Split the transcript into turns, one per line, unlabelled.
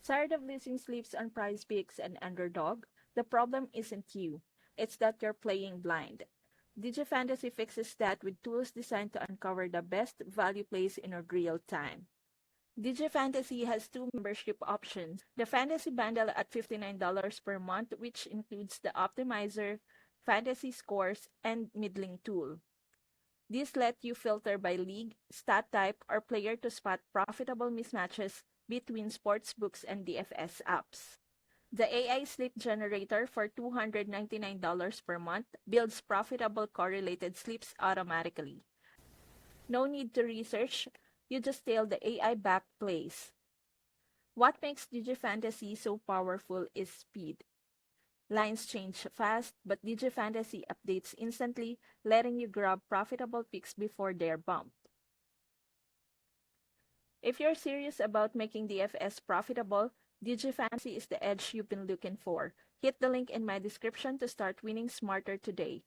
Tired of losing sleeps on prize picks and underdog? The problem isn't you. It's that you're playing blind. DigiFantasy fixes that with tools designed to uncover the best value plays in real time. DigiFantasy has two membership options. The Fantasy Bundle at $59 per month, which includes the Optimizer, Fantasy Scores, and Middling tool. These let you filter by league, stat type, or player to spot profitable mismatches between sportsbooks and DFS apps. The AI Sleep Generator for $299 per month builds profitable correlated sleeps automatically. No need to research, you just tail the AI back plays. What makes DigiFantasy so powerful is speed. Lines change fast, but DigiFantasy updates instantly, letting you grab profitable picks before they're bumped. If you're serious about making DFS profitable, DigiFantasy is the edge you've been looking for. Hit the link in my description to start winning smarter today.